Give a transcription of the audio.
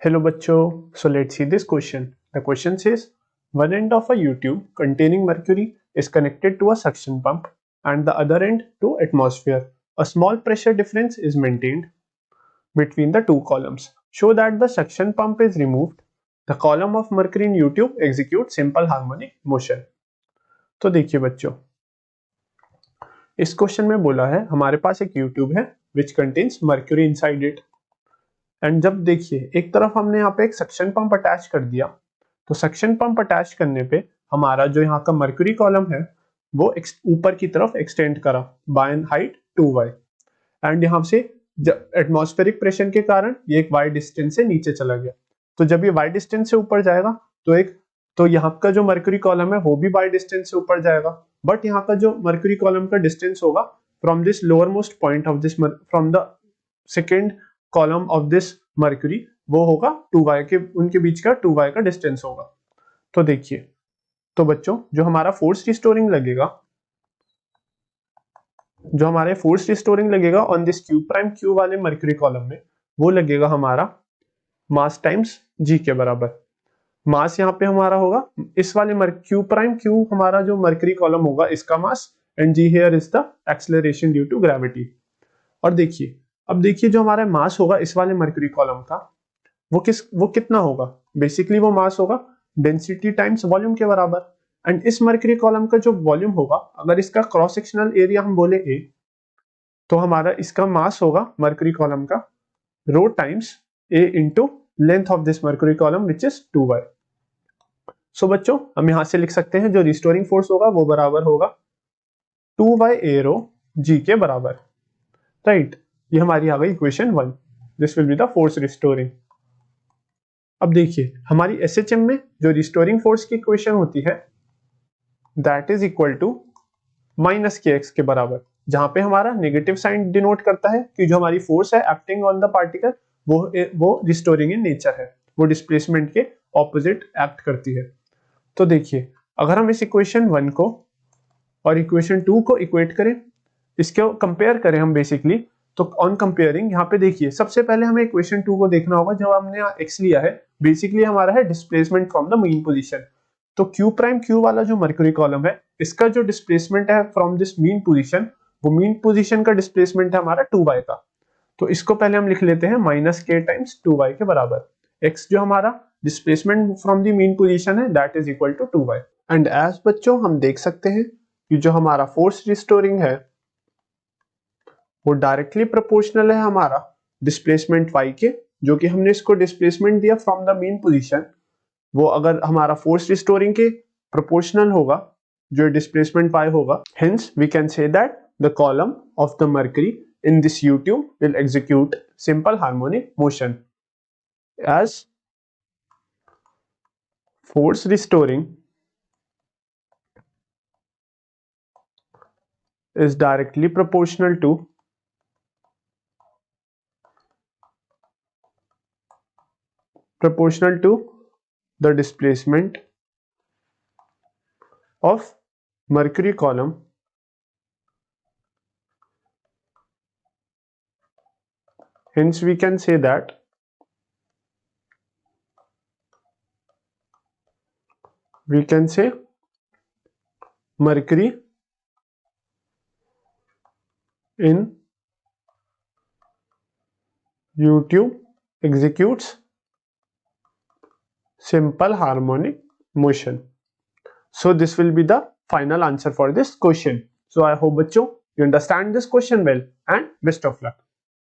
Hello bachcho, so let's see this question. The question says, one end of a U-tube containing mercury is connected to a suction pump and the other end to atmosphere. A small pressure difference is maintained between the two columns. Show that the suction pump is removed. The column of mercury in U-tube executes simple harmonic motion. तो देखिए बच्चों, इस question में बोला है हमारे पास एक U-tube है which contains mercury inside it. And जब देखिए एक तरफ हमने यहाँ पे एक सक्शन पंप अटैच कर दिया, तो सक्शन पंप अटैच करने पे हमारा जो यहाँ का मर्क्यूरी कॉलम है वो ऊपर की तरफ एक्सटेंड करा bye N height 2y and यहाँ से एटमॉस्फेरिक प्रेशर के कारण ये एक y डिस्टेंस से नीचे चला गया। तो जब ये y डिस्टेंस से ऊपर जाएगा तो यहाँ का जो मर्क्यूरी कॉलम है वो भी y डिस्टेंस से ऊपर जाएगा, बट यहाँ का जो मर्क्यूरी कॉलम का डिस्टेंस होगा from this lower most point of this from the second column of this mercury वो होगा 2y के उनके बीच का 2y का डिस्टेंस होगा। तो देखिए, तो बच्चों जो हमारा फोर्स रिस्टोरिंग लगेगा on this q prime q वाले मर्क्यूरी कॉलम में वो लगेगा हमारा मास टाइम्स g के बराबर। मास यहाँ पे हमारा होगा इस वाले q प्राइम q हमारा जो मर्क्यूरी कॉलम होगा इसका mass and g here is the acceleration due to gravity. और देखिए, अब देखिए जो हमारा मास होगा इस वाले मर्क्यूरी कॉलम का वो कितना होगा, बेसिकली वो मास होगा डेंसिटी टाइम्स वॉल्यूम के बराबर। एंड इस मर्क्यूरी कॉलम का जो वॉल्यूम होगा, अगर इसका क्रॉस सेक्शनल एरिया हम बोले A, तो हमारा इसका मास होगा मर्क्यूरी कॉलम का rho times A into length of this mercury column which is 2y। So बच्चों हम यहां से लिख सकते हैं जो रिस्टोरिंग फोर्स होगा वो बराबर होगा 2y A रो G के बराबर, राइट। ये हमारी आ गई equation 1। This will be the force restoring. अब देखिए हमारी एसएचएम में जो रिस्टोरिंग फोर्स की इक्वेशन होती है that is equal to minus K X के बराबर, जहां पे हमारा नेगेटिव साइन डिनोट करता है कि जो हमारी फोर्स है एक्टिंग ऑन द पार्टिकल वो रिस्टोरिंग इन नेचर है, वो डिस्प्लेसमेंट के ऑपोजिट एक्ट करती है। तो देखिए अगर हम इस इक्वेशन 1 को और इक्वेशन 2 को इक्वेट करें, इसको कंपेयर करें हम बेसिकली, तो ऑन कंपेयरिंग यहाँ पे देखिए सबसे पहले हमें इक्वेशन 2 को देखना होगा। जब हमने यहाँ x लिया है बेसिकली हमारा है displacement from the mean position. तो q प्राइम q वाला जो मर्क्यूरी कॉलम है इसका जो डिस्प्लेसमेंट है फ्रॉम दिस मीन पोजीशन, वो मीन पोजीशन का डिस्प्लेसमेंट है हमारा 2y का। तो इसको पहले हम लिख लेते हैं माइनस के टाइम्स 2y के बराबर। x जो हमारा displacement from the mean position है that is equal to 2y। And as बच्चों हम देख सकते हैं कि जो हमारा फोर्स रिस्टोरिंग है वो डायरेक्टली प्रोपोर्शनल है हमारा डिस्प्लेसमेंट y के, जो कि हमने इसको डिस्प्लेसमेंट दिया फ्रॉम द मीन पोजीशन, वो अगर हमारा फोर्स रिस्टोरिंग के प्रोपोर्शनल होगा जो डिस्प्लेसमेंट y होगा। Hence we can say that the column of the mercury in this U-tube will execute simple harmonic motion as force restoring is directly proportional to the displacement of mercury column hence we can say that mercury in U-tube executes simple harmonic motion. So this will be the final answer for this question. So I hope bachcho you understand this question well and best of luck.